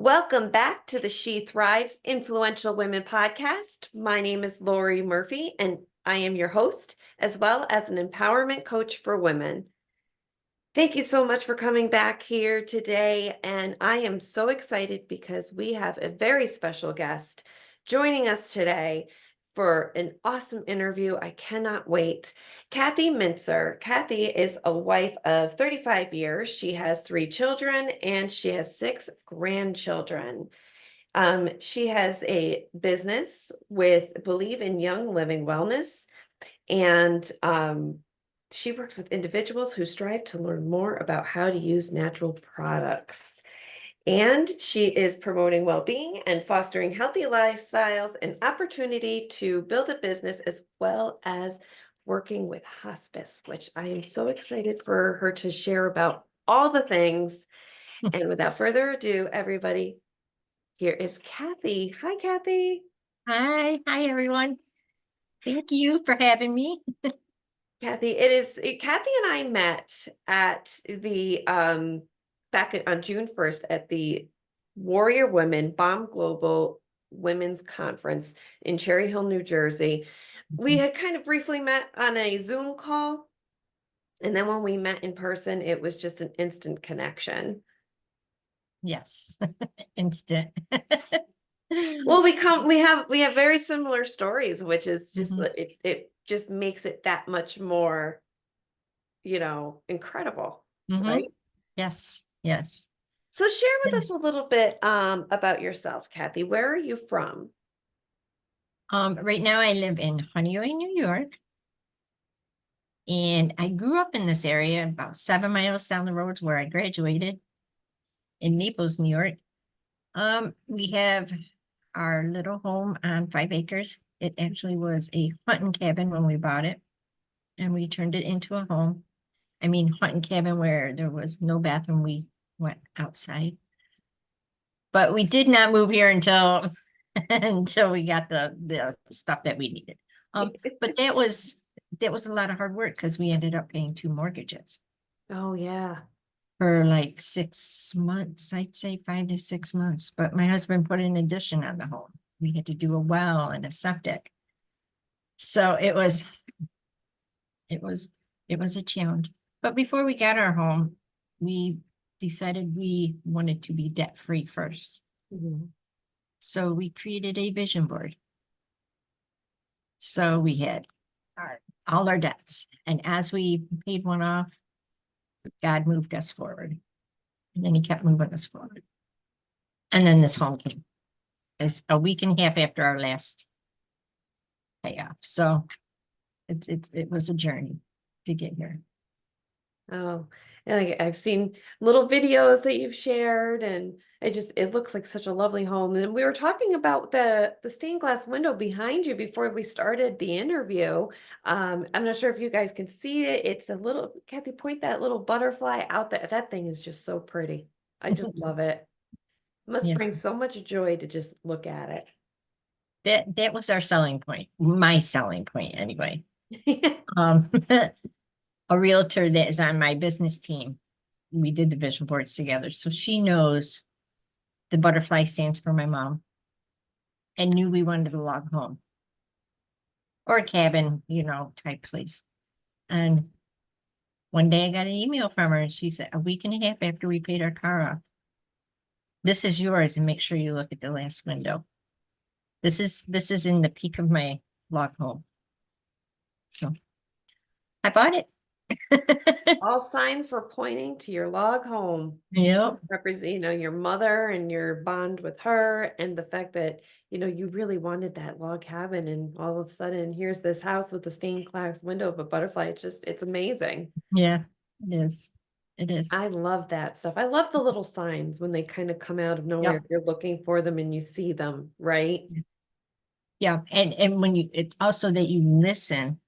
Welcome back to the She Thrives Influential Women podcast. My name is Lori Murphy, and I am your host, as well as an empowerment coach for women. Thank you so much for coming back here today. And I am so excited because we have a very special guest joining us today for an awesome interview. I cannot wait. Kathy Mincer. Kathy is a wife of 35 years. She has 3 children and she has 6 grandchildren. She has a business with Believe in Young Living Wellness, and she works with individuals who strive to learn more about how to use natural products. And she is promoting well-being and fostering healthy lifestyles and opportunity to build a business, as well as working with hospice, which I am so excited for her to share about all the things. And without further ado, everybody, here is Kathy. Hi, Kathy. Hi everyone. Thank you for having me. Kathy, Kathy and I met at the on June 1st at the Warrior Women Bomb Global Women's Conference in Cherry Hill, New Jersey. We had kind of briefly met on a Zoom call, and then when we met in person, it was just an instant connection. Yes, instant. Well, we have very similar stories, which is just it just makes it that much more, incredible, right? Yes, yes. So share with us Yes. a little bit about yourself, Kathy. Where are you from? Right now I live in Honeyway, New York. And I grew up in this area about 7 miles down the road where I graduated in Naples, New York. We have our little home on 5 acres. It actually was a hunting cabin when we bought it, and we turned it into a home. I mean, hunting cabin where there was no bathroom. We went outside, but we did not move here until until we got the stuff that we needed. But that was a lot of hard work because we ended up paying 2 mortgages Oh, yeah. for like 6 months. I'd say 5 to 6 months. But my husband put an addition on the home. We had to do a well and a septic. So it was a challenge. But before we got our home, we decided we wanted to be debt-free first. Mhm. So we created a vision board. So we had all our debts. And as we paid one off, God moved us forward. And then he kept moving us forward. And then this home came. It's a week and a half after our last payoff. So it was a journey to get here. Oh, and like I've seen little videos that you've shared, and it looks like such a lovely home. And we were talking about the stained glass window behind you before we started the interview. I'm not sure if you guys can see it. It's a little, Kathy, point that little butterfly out there. That thing is just so pretty. I just love it. Must Yeah. bring so much joy to just look at That was our selling point, my selling point anyway. it. A realtor that is on my business team, we did the vision boards together. So she knows the butterfly stands for my mom and knew we wanted a log home or a cabin, type place. And one day I got an email from her and she said, a week and a half after we paid our car off, this is yours and make sure you look at the last window. This is in the peak of my log home. So I bought it. All signs were pointing to your log home. Yep. Represent, your mother and your bond with her, and the fact that, you really wanted that log cabin, and all of a sudden here's this house with a stained glass window of a butterfly. It's amazing. Yeah, it is. It is. I love that stuff. I love the little signs when they kind of come out of nowhere. Yep. You're looking for them and you see them, right? Yeah. And when it's also that you listen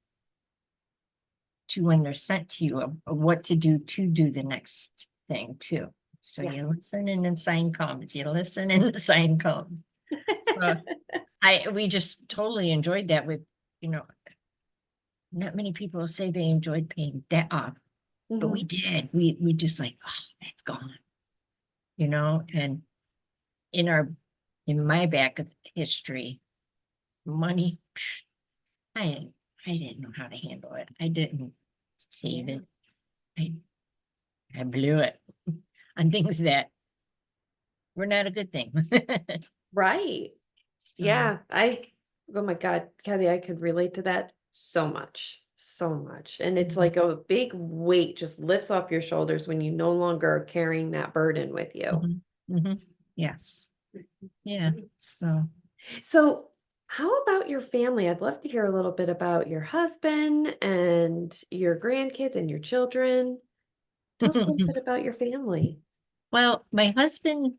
to when they're sent to you of what to do the next thing too. So you Yes. listen and the sign comes. You listen and the sign comes. So we just totally enjoyed that with, not many people say they enjoyed paying debt off, but we Mhm. did. We just like, oh, that's gone, and in my back of history, money, I I didn't know how to handle it. I didn't save it. I I blew it on things that were not a good thing. Right. So, Yeah. Oh my God, Kathy, I could relate to that so much, so much. And it's mhm, like a big weight just lifts off your shoulders when you no longer are carrying that burden with you. mhm, mhm. Yes. Yeah. So So, how about your family? I'd love to hear a little bit about your husband and your grandkids and your children. Tell us a little bit about your family. well, my husband,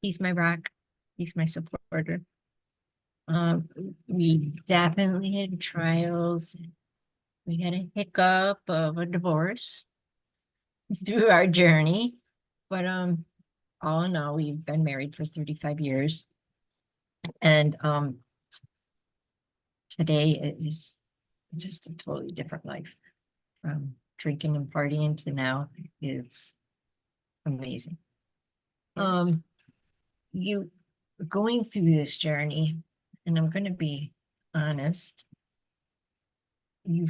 he's my rock. He's my supporter. Um, we definitely had trials. We had a hiccup of a divorce through our journey, but all in all, we've been married for 35 years, and today it is just a totally different life. From drinking and partying to now is amazing. Yeah. Um, you going through this journey, and I'm going to be honest, you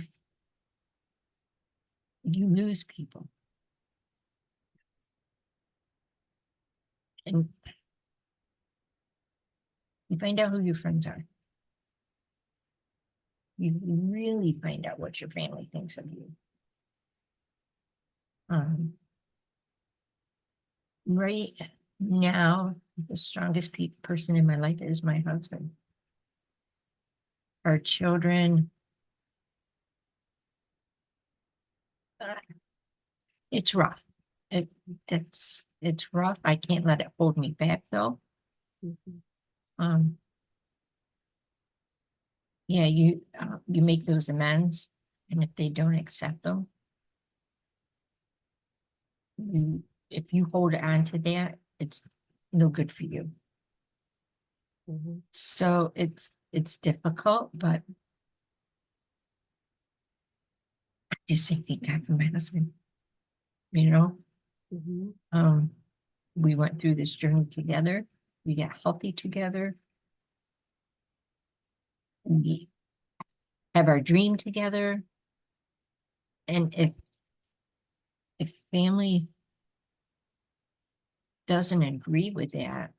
you lose people, and you find out who your friends are. You really find out what your family thinks of you. Um, right now, the strongest person in my life is my husband. Our children, uh, it's rough. It, it's rough. I can't let it hold me back though. Mhm. Um, yeah, you make those amends, and if they don't accept them, you if you hold on to that, it's no good for you. Mhm. So it's difficult, but I just say thank God for my husband. You know, Mhm. um, we went through this journey together. We got healthy together. We have our dream together. And if family doesn't agree with that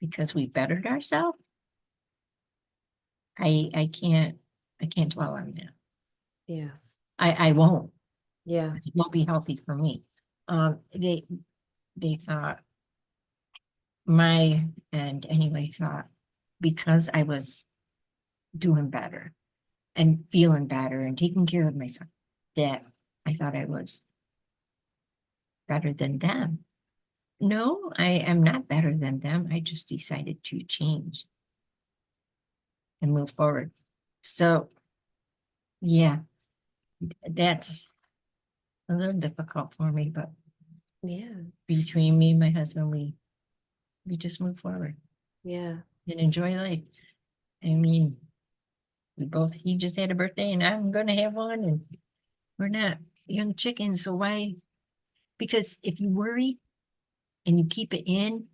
because we bettered ourselves, I can't dwell on that. Yes. I won't. Yeah. It won't be healthy for me. They thought my and anyway thought because I was doing better and feeling better and taking care of myself that I thought I was better than them. No, I am not better than them. I just decided to change and move forward. So yeah, that's a little difficult for me, but Yeah. between me and my husband, we just move forward Yeah. and enjoy life. I mean, he just had a birthday and I'm gonna have one, and we're not young chickens, so why? Because if you worry and you keep it in,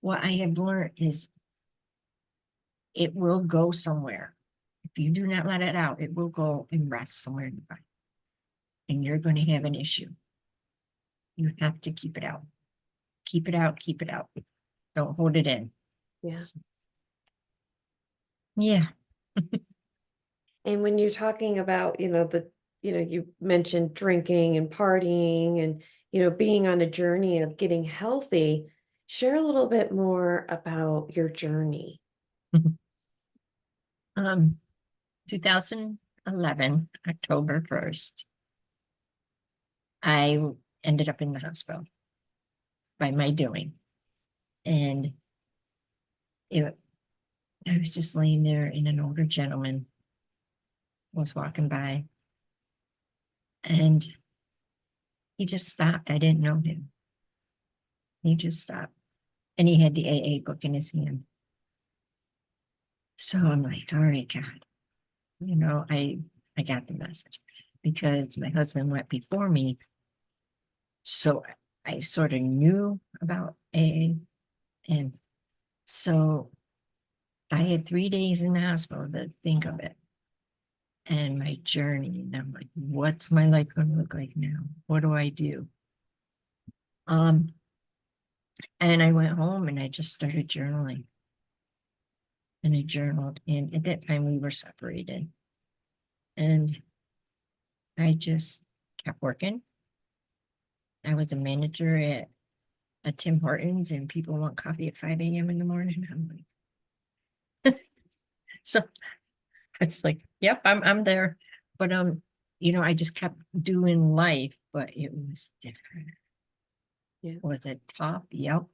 what I have learned is it will go somewhere. If you do not let it out, it will go and rest somewhere in your body. And you're going to have an issue. You have to keep it out. Keep it out, keep it out. Don't hold it in. Yeah. Yeah. And when you're talking about, you mentioned drinking and partying and, being on a journey of getting healthy, share a little bit more about your journey. Um, 2011, October 1st, I ended up in the hospital by my doing. And it, I was just laying there, and an older gentleman was walking by, and he just stopped. I didn't know him. He just stopped, and he had the AA book in his hand. So I'm like, all right, God, I got the message because my husband went before me. So I sort of knew about AA. And so I had 3 days in the hospital to think of it and my journey. And I'm like, what's my life going to look like now? What do I do? Um, and I went home and I just started journaling. And I journaled. And at that time we were separated. And I just kept working. I was a manager at a Tim Hortons and people want coffee at 5 a.m. in the morning. I'm like, so it's like, yep, I'm there. But I just kept doing life, but it was different. Yeah. Was it tough? Yep.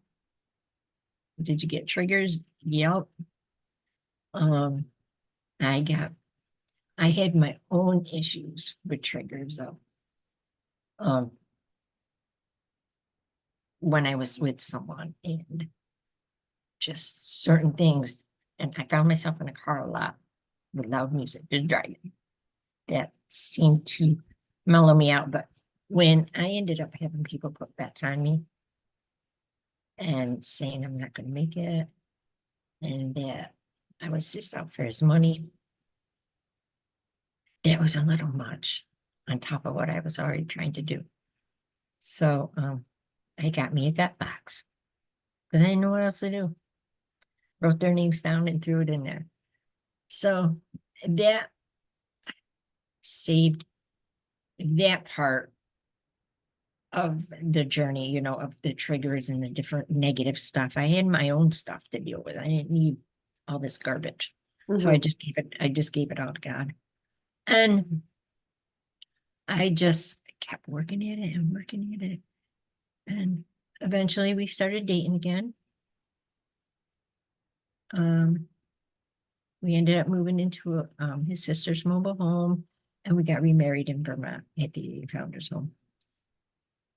Did you get triggers? Yep. Um, I had my own issues with triggers though. Um, when I was with someone and just certain things, and I found myself in a car a lot with loud music, just driving. That seemed to mellow me out. But when I ended up having people put bets on me and saying I'm not going to make it, and that I was just out for his money, that was a little much on top of what I was already trying to do. So I got me a gut box because I didn't know what else to do. Wrote their names down and threw it in there. So that saved that part of the journey, of the triggers and the different negative stuff. I had my own stuff to deal with. I didn't need all this garbage. So I Mhm. just gave it all to God. And I just kept working at it and working at it. And eventually we started dating again. We ended up moving into his sister's mobile home and we got remarried in Vermont at the Founders Home.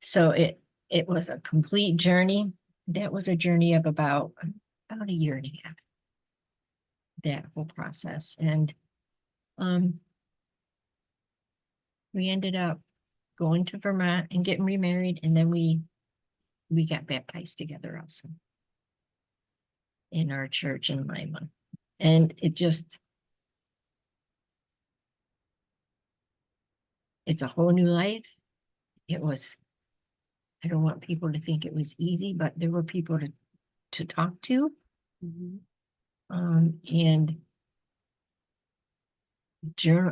So it was a complete journey. That was a journey of about a year and a half, that whole process. And we ended up going to Vermont and getting remarried, and then we got baptized together also in our church in Lima. And it's a whole new life. It was, I don't want people to think it was easy, but there were people to talk to. Mhm. And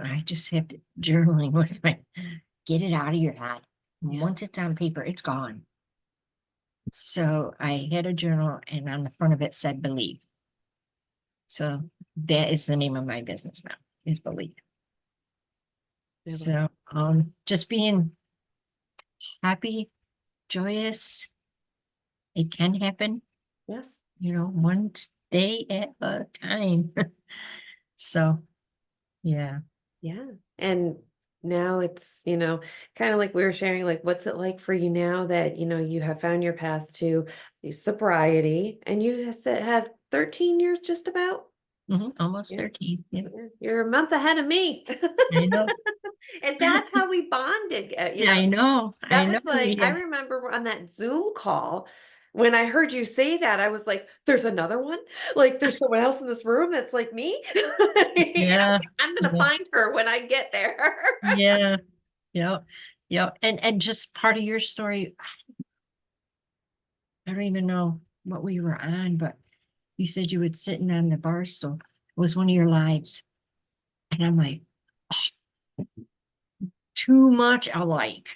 I just have to, journaling was my, get it out of your head. Yeah. Once it's on paper, it's gone. So I had a journal and on the front of it said believe. So that is the name of my business now, is believe. I love So just being happy, joyous, it can happen, Yes. one day at a time. So yeah. Yeah. And now it's, kind of like we were sharing, like, what's it like for you now that, you have found your path to the sobriety and you have 13 years just about? Almost Yeah. 13. Yeah, Yeah. You're a month ahead of me. I know. And that's how we bonded, I know. I that know. was like, I remember on that Zoom call, when I heard you say that, I was like, there's another one? Like, there's someone else in this room that's like me? And I was Yeah. like, I'm gonna Yeah. find her when I get there. Yeah. Yeah. Yeah. And just part of your story, I don't even know what we were on, but you said you were sitting on the bar stool. It was one of your lives. And I'm like, too much alike.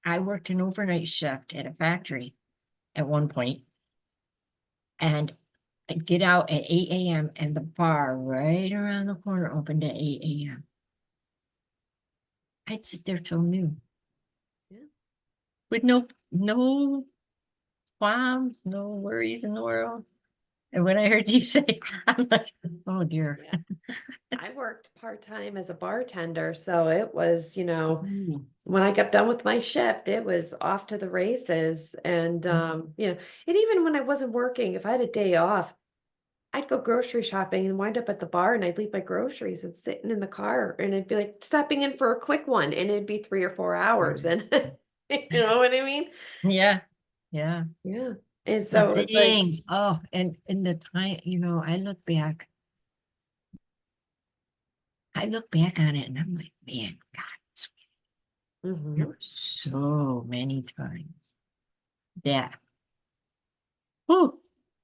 I worked an overnight shift at a factory at one point, and I'd get out at 8 a.m. and the bar right around the corner opened at 8 a.m. I'd sit there till noon Yeah. with no qualms, no worries in the world. And when I heard you say, I'm like, oh dear. Yeah. I worked part-time as a bartender, so it was, Ooh. when I got done with my shift, it was off to the races. And and even when I wasn't working, if I had a day off, I'd go grocery shopping and wind up at the bar and I'd leave my groceries and sitting in the car and it'd be like stopping in for a quick one and it'd be 3 or 4 hours and you know what I mean? Yeah, Yeah. Yeah. And The so it was like, things, oh, and in the time, I look back on it and I'm like, man, God, there mhm, were so many times that, whew,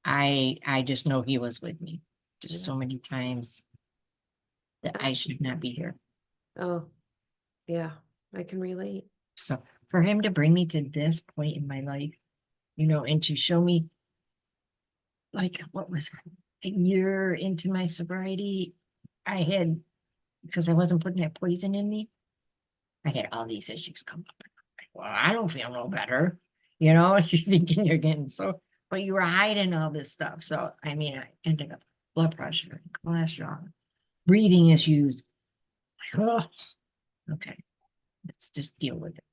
I just know he was with me. Just yeah, so many times that I should not absolutely. be here. Oh, yeah, I can relate. So for him to bring me to this point in my life, and to show me, like, what was it, a year into my sobriety, I had, because I wasn't putting that poison in me, I had all these issues come up. Like, well, I don't feel no better. You're thinking you're getting so, but you were hiding all this stuff. So, I mean, I ended up blood pressure, cholesterol, breathing issues. Like, oh, okay, let's just deal with it.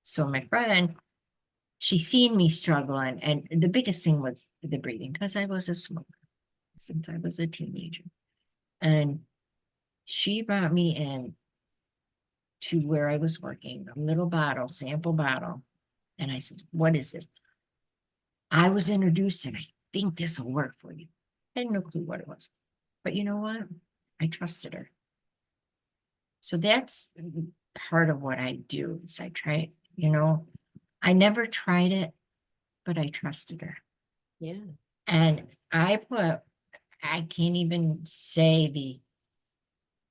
So my friend, she seen me struggling, and the biggest thing was the breathing because I was a smoker since I was a teenager. And she brought me in to where I was working, a little bottle, sample bottle. And I said, what is this? I was introduced and I think this will work for you. I had no clue what it was. But you know what? I trusted her. So that's part of what I do is I try, I never tried it, but I trusted her. Yeah. And I can't even say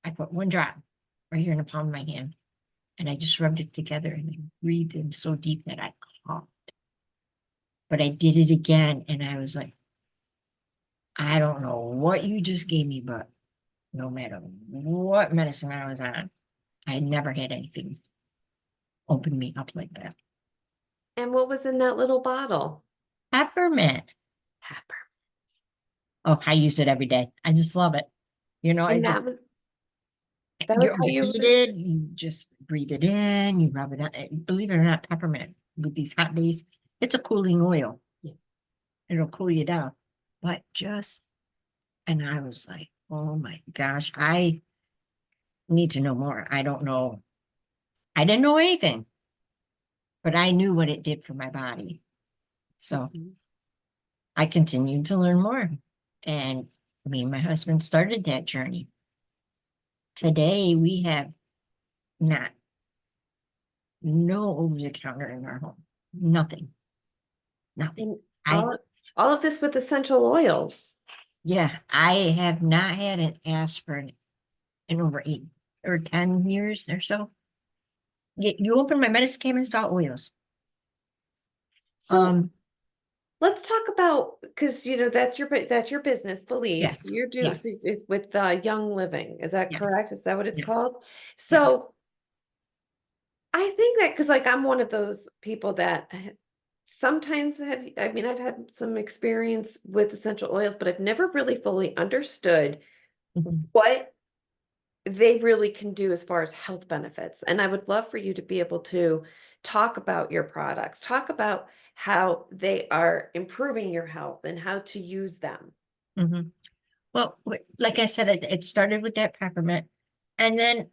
I put one drop right here in the palm of my hand and I just rubbed it together and I breathed in so deep that I coughed. But I did it again and I was like, I don't know what you just gave me, but no matter what medicine I was on, I never had anything open me up like that. And what was in that little bottle? Peppermint. Pepper. Oh, I use it every day. I just love it. And It just, that was you how you overeat it, you just breathe it in, you rub it on. Believe it or not, peppermint with these hot days, it's a cooling oil. Yeah. It'll cool you down. But and I was like, oh my gosh, I need to know more. I don't know. I didn't know anything, but I knew what it did for my body. So Mhm. I continued to learn more. And me and my husband started that journey. Today we have not no over the counter in our home. Nothing. Nothing. And I all of this with essential oils. Yeah, I have not had an aspirin in over 8 or 10 years or so. You open my medicine cabinet, it's all oils. So Um, let's talk about, because that's your business, beliefs. yes, You do so yes, with Young Living. Is that yes, correct? Is that what it's yes, called? yes. So I think that because like I'm one of those people that sometimes I mean, I've had some experience with essential oils, but I've never really fully understood Mhm, what they really can do as far as health benefits. And I would love for you to be able to talk about your products, talk about how they are improving your health and how to use them. mhm. Well, like I said, it started with that peppermint, and then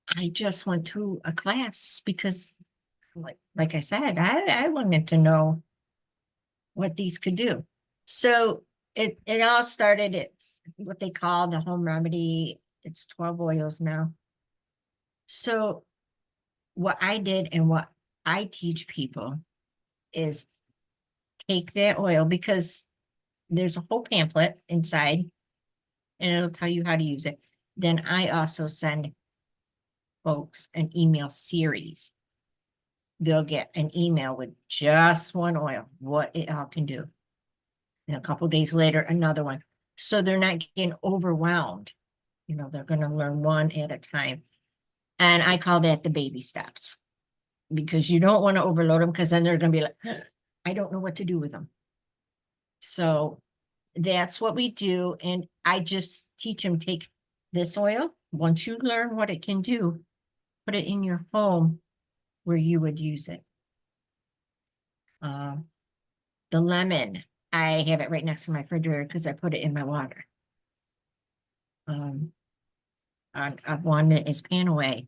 I just went to a class because, like I said, I wanted to know what these could do. So it all started. It's what they call the home remedy. It's 12 oils now. So what I did and what I teach people is take that oil because there's a whole pamphlet inside and it'll tell you how to use it. Then I also send folks an email series. They'll get an email with just one oil, what it all can do. And a couple days later, another one. So they're not getting overwhelmed. They're going to learn one at a time. And I call that the baby steps because you don't want to overload them because then they're going to be like, I don't know what to do with them. So that's what we do. And I just teach them take this oil. Once you learn what it can do, put it in your home where you would use it. Uh, the lemon, I have it right next to my refrigerator because I put it in my water. Um, one that is pan away.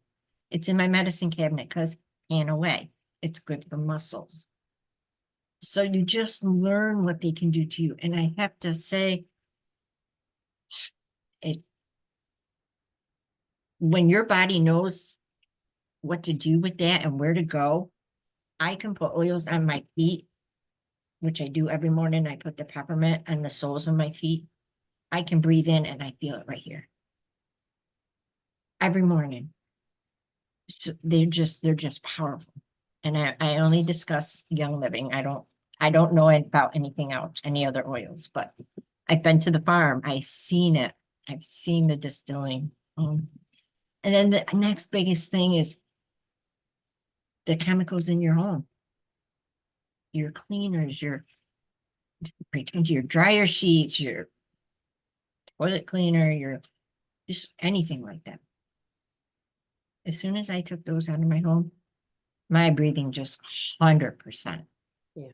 It's in my medicine cabinet because pan away. It's good for muscles. So you just learn what they can do to you. And I have to say, it when your body knows what to do with that and where to go, I can put oils on my feet, which I do every morning. I put the peppermint on the soles of my feet. I can breathe in and I feel it right here. Every morning. So they're just powerful. And I only discuss Young Living. I don't know about anything else, any other oils, but I've been to the farm. I've seen it. I've seen the distilling. And then the next biggest thing is the chemicals in your home. Your cleaners, your dryer sheets, your toilet cleaner, your just anything like that. As soon as I took those out of my home, my breathing just 100%. Yeah.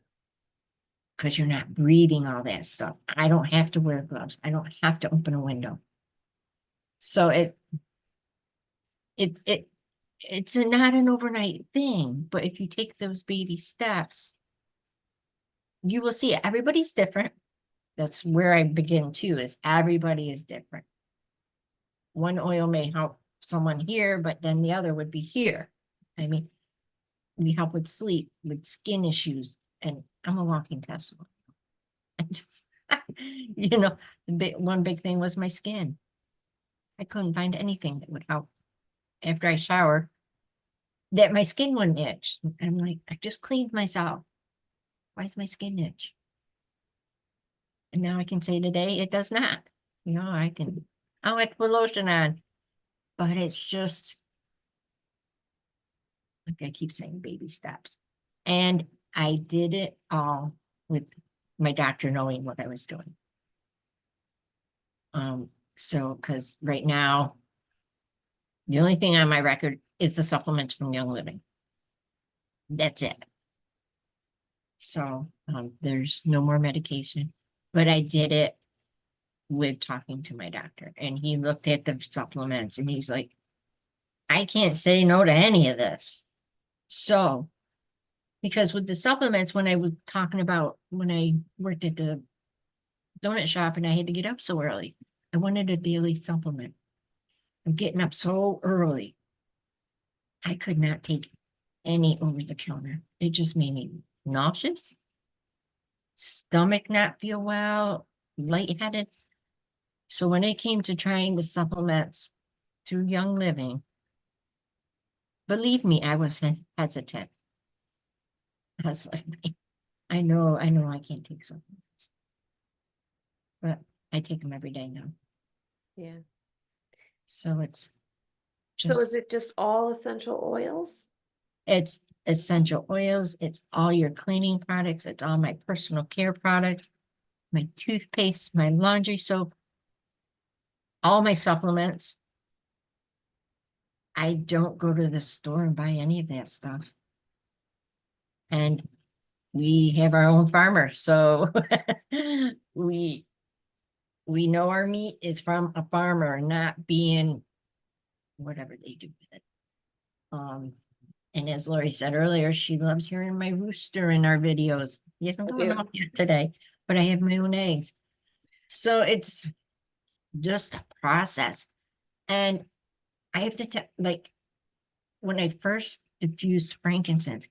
Because you're not breathing all that stuff. I don't have to wear gloves. I don't have to open a window. So it's not an overnight thing, but if you take those baby steps, you will see it. Everybody's different. That's where I begin too, is everybody is different. One oil may help someone here, but then the other would be here. I mean, we help with sleep, with skin issues, and I'm a walking testimony. I just, one big thing was my skin. I couldn't find anything that would help after I shower that my skin wouldn't itch. I'm like, I just cleaned myself. Why is my skin itch? And now I can say today it does not. I'll put lotion on, but it's just, like I keep saying, baby steps. And I did it all with my doctor knowing what I was doing. So because right now, the only thing on my record is the supplements from Young Living. That's it. So there's no more medication, but I did it with talking to my doctor, and he looked at the supplements and he's like, I can't say no to any of this. So, because with the supplements, when I was talking about when I worked at the donut shop and I had to get up so early, I wanted a daily supplement. I'm getting up so early. I could not take any over the counter. It just made me nauseous, stomach not feel well, lightheaded. So when it came to trying the supplements through Young Living, believe me, I was hesitant. I was like, I know I can't take supplements, but I take them every day now. Yeah. So it's So is just, it just all essential oils? it's essential oils. It's all your cleaning products. It's all my personal care products, my toothpaste, my laundry soap, all my supplements. I don't go to the store and buy any of that stuff. And we have our own farmer, so we know our meat is from a farmer, not being whatever they do with it. And as Lori said earlier, she loves hearing my rooster in our videos. He hasn't gone off yet today, but I have my own eggs. So it's just a process. And I have to tell, like, when I first diffused frankincense,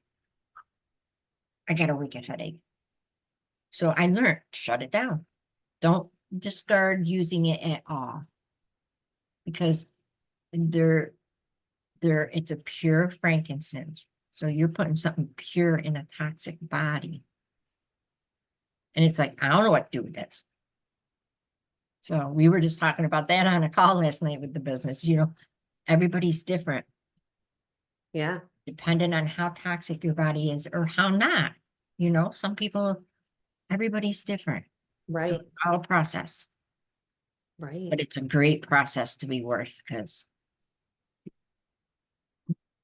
I got a wicked headache. So I learned, shut it down. Don't discard using it at all. Because it's a pure frankincense. So you're putting something pure in a toxic body. And it's like, I don't know what to do with this. So we were just talking about that on a call last night with the business. Everybody's different. Yeah. Depending on how toxic your body is or how not. Some people, everybody's different. So Right. it's all a process. Right. But it's a great process to be worth, because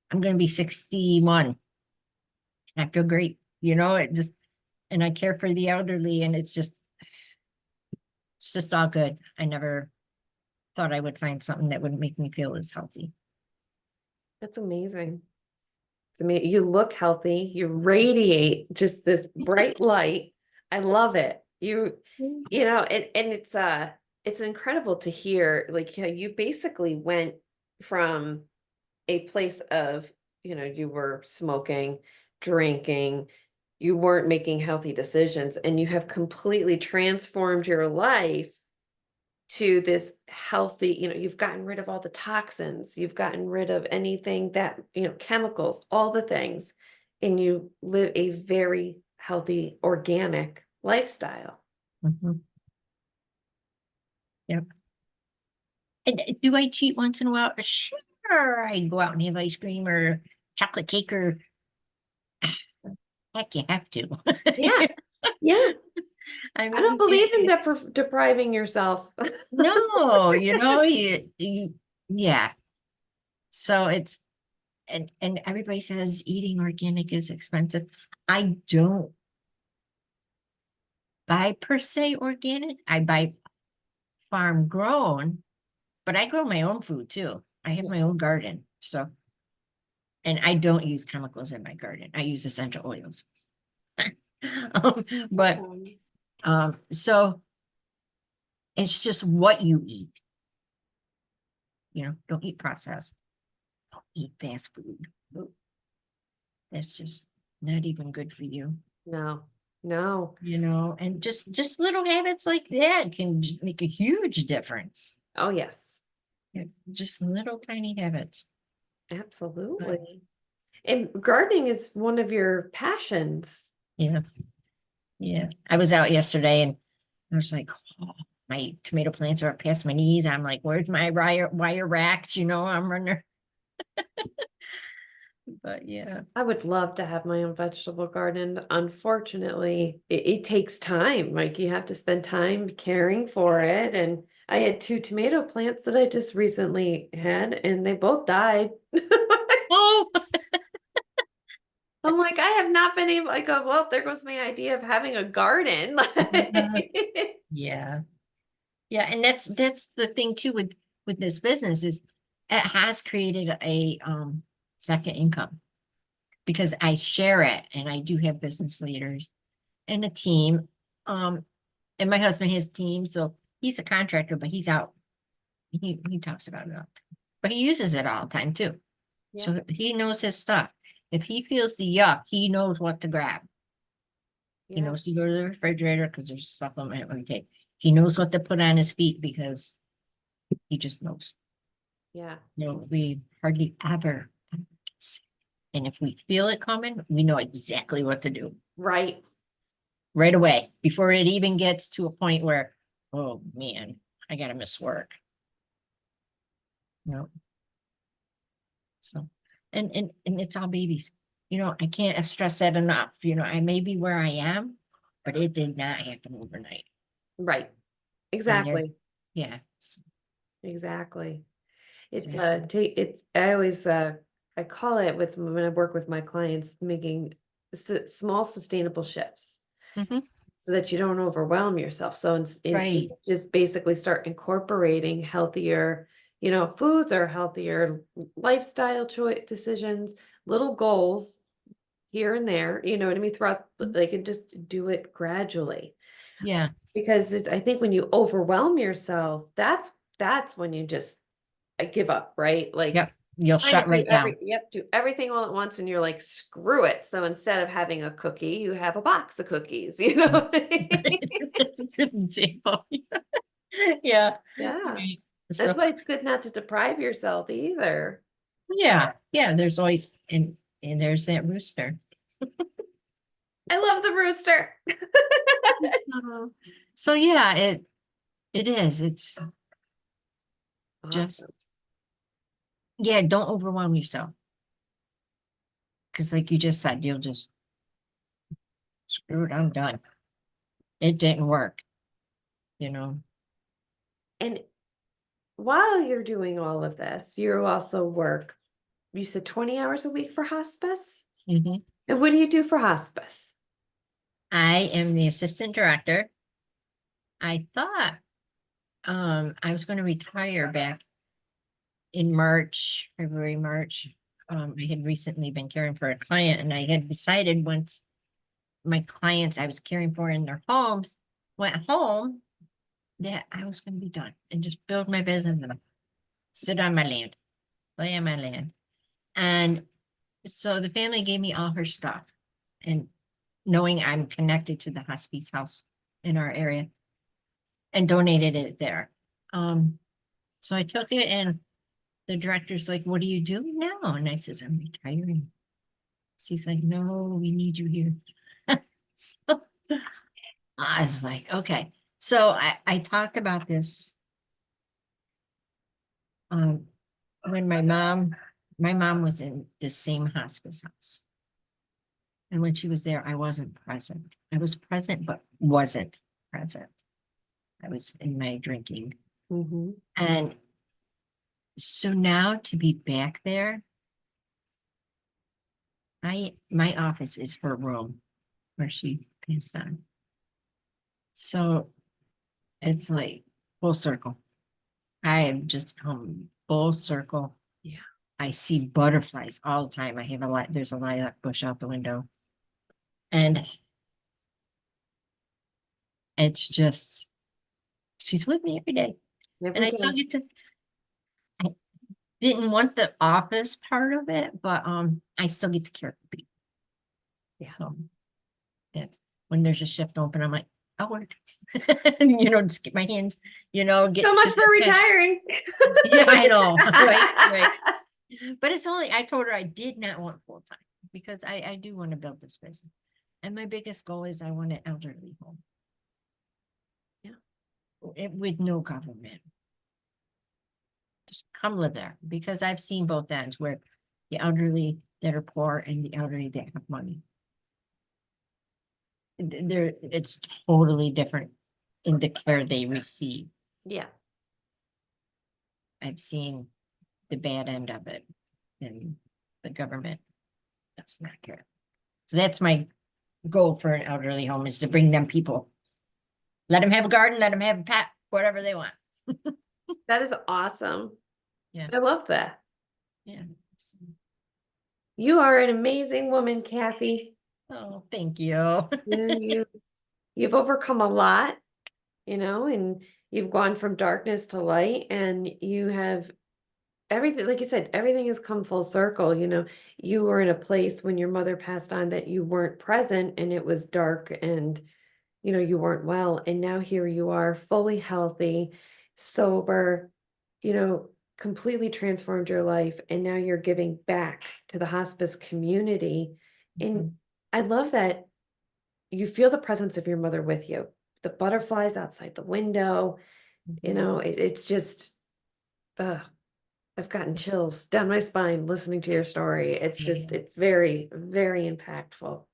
I'm going to be 61. I feel great. And I care for the elderly, and it's just all good. I never thought I would find something that would make me feel as healthy. That's amazing. I mean, you look healthy, you radiate just this bright light. I love it. You know, and it's incredible to hear like you basically went from a place of, you were smoking, drinking, you weren't making healthy decisions, and you have completely transformed your life to this healthy, you've gotten rid of all the toxins, you've gotten rid of anything that, chemicals, all the things, and you live a very healthy, organic lifestyle. Mhm. Yep. And do I cheat once in a while? Sure, I go out and have ice cream or chocolate cake or heck, you have to. Yeah. Yeah. I I mean, don't you believe in can't. depriving yourself. No, yeah. So and everybody says eating organic is expensive. I don't buy per se organic. I buy farm grown, but I grow my own food too. I have my own garden. So, and I don't use chemicals in my garden. I use essential oils. But Awesome. so it's just what you eat. Don't eat processed, don't eat fast food. That's just not even good for you. No, no. And just little habits like that can make a huge difference. Oh, yes, Yeah, just little tiny habits. But absolutely. And gardening is one of your passions. yeah, yeah. I was out yesterday and I was like, oh, my tomato plants are up past my knees. I'm like, where's my wire racks? I'm running. But yeah. I would love to have my own vegetable garden. Unfortunately, it takes time. Like you have to spend time caring for it. And I had two tomato plants that I just recently had, and they both died. Oh, I'm like, I have not been able. I go, well, there goes my idea of having a garden. yeah. Yeah, and that's the thing too with this business is it has created a second income because I share it and I do have business leaders and a team. Um, and my husband has a team, so he's a contractor, but he's out. He talks about it all the time. But he uses it all the time too. Yeah, So he knows his stuff. If he feels the yuck, he knows what to grab. He yeah, knows to go to the refrigerator because there's a supplement we take. He knows what to put on his feet because he just knows. yeah. No, we hardly ever. And if we feel it coming, we know exactly what to do Right. right away before it even gets to a point where, oh man, I gotta miss work. No. So, and it's all babies. I can't stress that enough. I may be where I am, but it did not happen overnight. Right. And there, Exactly. yeah, Exactly. It's exactly. it's I always I call it with when I work with my clients making small sustainable shifts Hmm. so that you don't overwhelm yourself. So Right. just basically start incorporating healthier, foods or healthier lifestyle choice decisions, little goals here and there, you know what I mean, throughout like and just do it gradually. Yeah. Because I think when you overwhelm yourself, that's when you just give up, right? Like Yep. You'll trying to shut right down. do everything all at once and you're like, screw it. So instead of having a cookie, you have a box of cookies, you know? What I mean? That's a good example. Yeah. Yeah. Right. That's So why it's good not to deprive yourself either. yeah, yeah, there's always and there's that rooster. I love the rooster. So yeah, it is. It's just Awesome. yeah, don't overwhelm yourself. Because like you just said, you'll just screw it, I'm done. It didn't work, you know. And while you're doing all of this, you also work, you said 20 hours a week for hospice? Mhm. And what do you do for hospice? I am the assistant director. I thought I was going to retire back in March, February, March. I had recently been caring for a client, and I had decided once my clients I was caring for in their homes went home, that I was going to be done and just build my business and sit on my land, lay on my land. And so the family gave me all her stuff, and knowing I'm connected to the hospice house in our area, and donated it there. So I took it, and the director's like, "What are you doing now?" And I says, "I'm retiring." She's like, "No, we need you here." So I was like, okay. So I talked about this um when my mom was in the same hospice house. And when she was there, I wasn't present. I was present, but wasn't present. I was in my drinking. Mhm. And so now to be back there, my office is her room where she passed on. So it's like full circle. I have just come full circle. Yeah. I see butterflies all the time. I have there's a lilac bush out the window. And it's just, she's with me every day. And Every I still day. get to, I didn't want the office part of it, but I still get to care for people. Yeah. So that's when there's a shift open, I'm like, I'll work. You know, just get my hands, you know, get So to much for the cash. retiring. Yeah, I know, right. But it's only, I told her I did not want full time because I do want to build this business. And my biggest goal is I want an elderly home. With no government. Just come live there, because I've seen both ends, where the elderly that are poor and the elderly that have money. It's totally different in the care they receive. Yeah. I've seen the bad end of it, and the government does not care. So that's my goal for an elderly home, is to bring them people. Let them have a garden, let them have a pet, whatever they want. That is awesome. Yeah. I love that. Yeah. You are an amazing woman, Kathy. Oh, thank you. You've overcome a lot, and you've gone from darkness to light, and you have everything, like you said, everything has come full circle. You were in a place when your mother passed on that you weren't present, and it was dark, and you weren't well, and now here you are, fully healthy, sober, completely transformed your life, and now you're giving back to the hospice community. And I love that you feel the presence of your mother with you. The butterflies outside the window, it's just, uh, I've gotten chills down my spine listening to your story. Yeah. It's very, very impactful.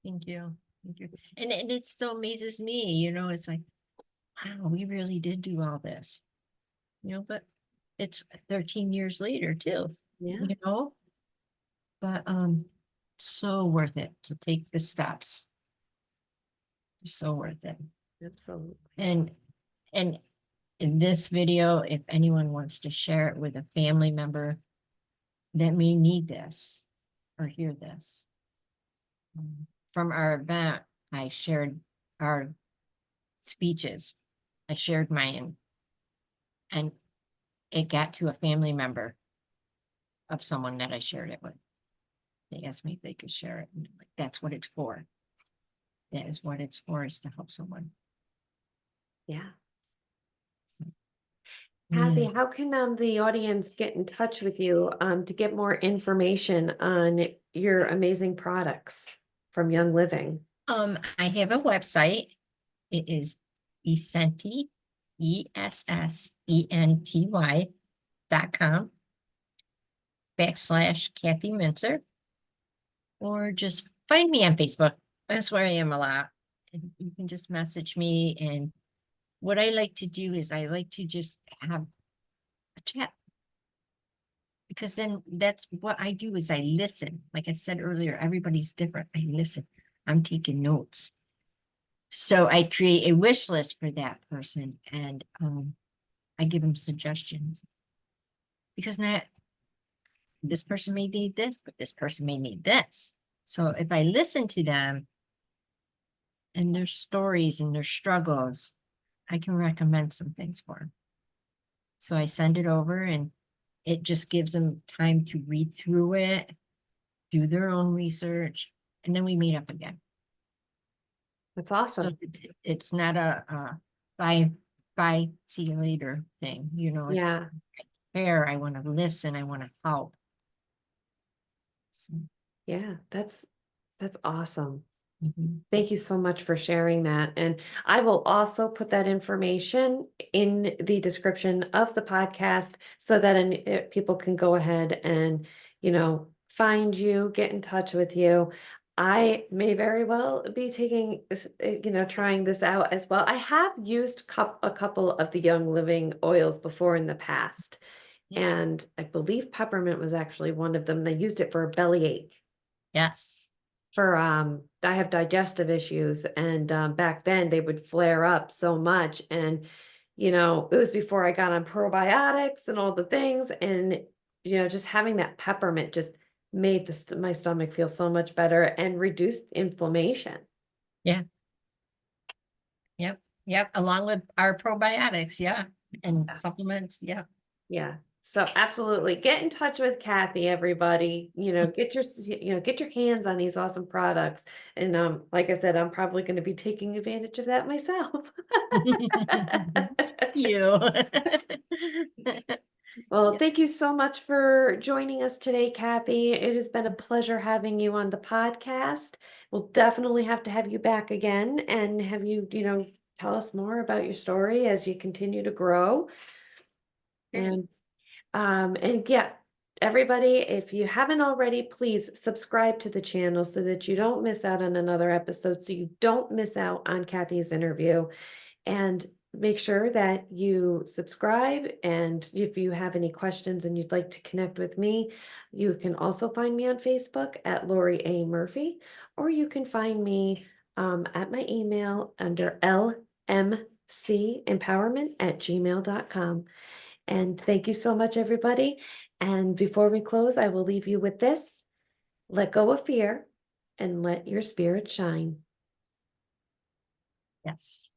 Thank you. Thank you. And it still amazes me, it's like, wow, we really did do all this, but it's 13 years later too, Yeah, you know, but so worth it to take the steps. So worth it. absolutely. And in this video, if anyone wants to share it with a family member that may need this or hear this. From our event, I shared our speeches. I shared mine, and it got to a family member of someone that I shared it with. They asked me if they could share it, and I'm like, that's what it's for. That is what it's for, is to help someone. Yeah. So, Kathy, yeah. how can the audience get in touch with you to get more information on your amazing products from Young Living? I have a website. It is Essenty, ESSENTY.com /Kathy Mincer, or just find me on Facebook. That's where I am a lot. And you can just message me. And what I like to do is I like to just have a chat, because then that's what I do, is I listen. Like I said earlier, everybody's different. I listen. I'm taking notes. So I create a wish list for that person, and I give them suggestions, because that this person may need this, but this person may need this. So if I listen to them and their stories and their struggles, I can recommend some things for them. So I send it over and it just gives them time to read through it, do their own research, and then we meet up again. That's So awesome. it's not a bye, see you later thing, you know, it's Yeah. fair. I want to listen, I want to help. So, Yeah. That's awesome. mhm. Thank you so much for sharing that. And I will also put that information in the description of the podcast so that people can go ahead and, find you, get in touch with you. I may very well be taking, trying this out as well. I have used a couple of the Young Living oils before in the past. Yeah. And I believe peppermint was actually one of them. They used it for a bellyache. Yes. For I have digestive issues, and back then they would flare up so much, and it was before I got on probiotics and all the things, and just having that peppermint just made my stomach feel so much better and reduced inflammation. Yeah. Yep. Yep. Along with our probiotics. Yeah. And Yeah. supplements. Yeah. Yeah. So absolutely get in touch with Kathy, everybody. Get your hands on these awesome products. And like I said, I'm probably going to be taking advantage of that myself. You. Well, Yeah. thank you so much for joining us today, Kathy. It has been a pleasure having you on the podcast. We'll definitely have to have you back again and have you, tell us more about your story as you continue to grow. Great. And yeah, everybody, if you haven't already, please subscribe to the channel so that you don't miss out on another episode, so you don't miss out on Kathy's interview. And make sure that you subscribe. And if you have any questions and you'd like to connect with me, you can also find me on Facebook at Lori A. Murphy, or you can find me at my email under lmcempowerment@gmail.com. And thank you so much, everybody. And before we close, I will leave you with this: let go of fear and let your spirit shine. Yes.